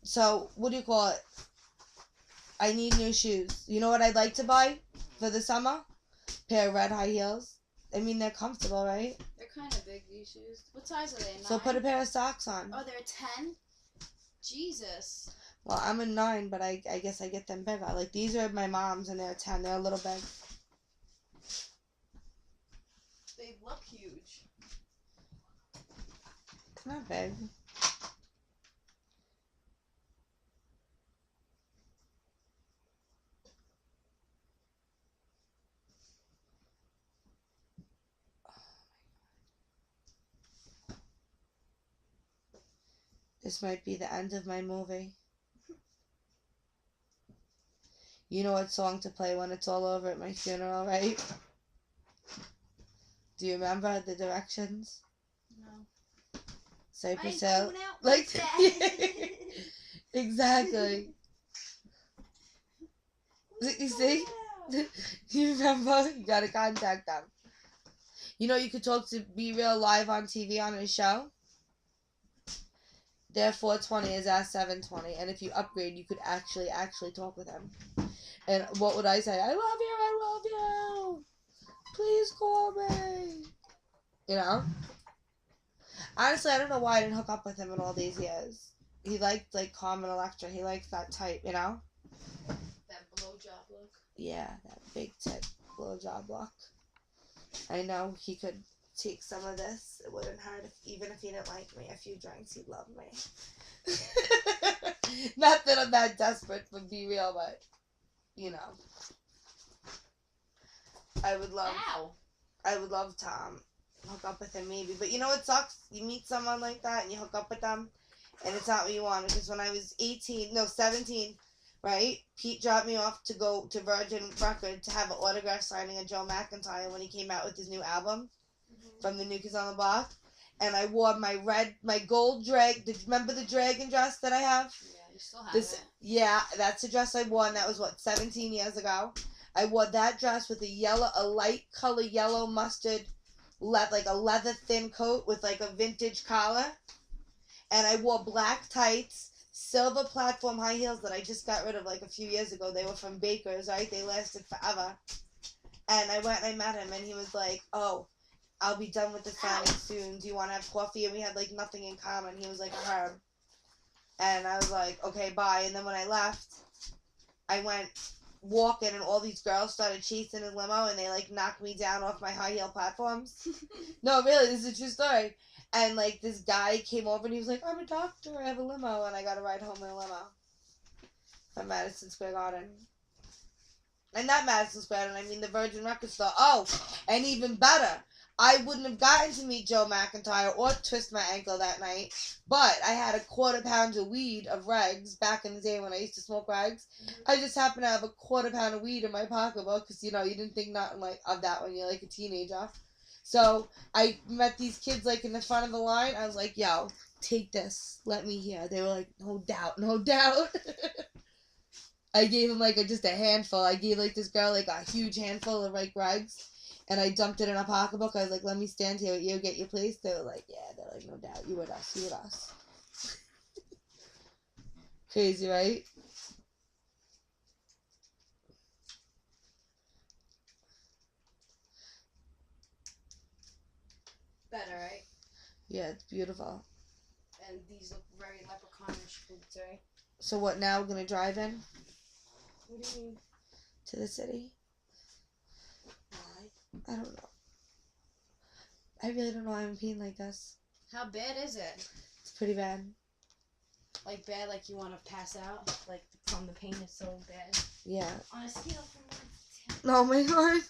So, what do you call it? I need new shoes. You know what I'd like to buy for the summer? Pair of red high heels. I mean, they're comfortable, right? They're kind of big, these shoes. What size are they? 9? So put a pair of socks on. Oh, they're 10? Jesus. Well, I'm a 9, but I guess I get them bigger. Like, these are my mom's, and they're 10. They're a little big. They look huge. It's not big. This might be the end of my movie. You know what song to play when it's all over at my funeral, right? Do you remember the directions? No. Cypress I Hill. don't know Like that. exactly. You see? You remember? You gotta contact them. You know you could talk to Be Real live on TV on his show? Their 420 is our 720, and if you upgrade, you could actually talk with him. And what would I say? I love you. Please call me. You know? Honestly, I don't know why I didn't hook up with him in all these years. He liked, like, Carmen Electra. He likes that type, you know? That blowjob look. Yeah, that big tit blowjob look. I know he could take some of this. It wouldn't hurt even if he didn't like me. A few drinks, he'd love me. Not that I'm that desperate for Be Real, but, you know. I would love to hook up with him maybe. But you know what sucks? You meet someone like that and you hook up with them and it's not what you want. Because when I was 17, right? Pete dropped me off to go to Virgin Records to have an autograph signing of Joe McIntyre when he came out with his new album from the New Kids on the Block. And I wore my gold remember the dragon dress that I have? Yeah, you still have it. Yeah, that's the dress I wore, and that was, 17 years ago? I wore that dress with a light color yellow mustard, like a leather thin coat with like a vintage collar. And I wore black tights, silver platform high heels that I just got rid of like a few years ago. They were from Baker's, right? They lasted forever. And I went and I met him, and he was like, oh, I'll be done with the signing soon. Do you want to have coffee? And we had like nothing in common. He was like a herb. And I was like, okay, bye. And then when I left, I went walking, and all these girls started chasing his limo, and they like knocked me down off my high heel platforms. No, really, this is a true story. And like this guy came over, and he was like, I'm a doctor, I have a limo, and I got to ride home in a limo from Madison Square Garden. And not Madison Square Garden, I mean the Virgin Record Store. Oh, and even better, I wouldn't have gotten to meet Joe McIntyre or twist my ankle that night, but I had a quarter pound of weed of regs back in the day when I used to smoke regs. I just happened to have a quarter pound of weed in my pocketbook because, you know, you didn't think nothing like of that when you're like a teenager. So I met these kids like in the front of the line. I was like, yo, take this. Let me hear. They were like, no doubt, no doubt. I gave them like just a handful. I gave like this girl like a huge handful of like regs. And I dumped it in a pocketbook. I was like, let me stand here with you, get your place. They were like, yeah. They're like, no doubt. You with us. You with us. Crazy, right? Better, right? Yeah, it's beautiful. And these look very leprechaunish boots, right? So what now? We're going to drive in? What do you mean? To the city? Why? I don't know. I really don't know why I'm peeing like this. How bad is it? It's pretty bad. Like bad, like you want to pass out? Like from the pain is so bad? Yeah. On a scale from 1 to 10. Oh my god.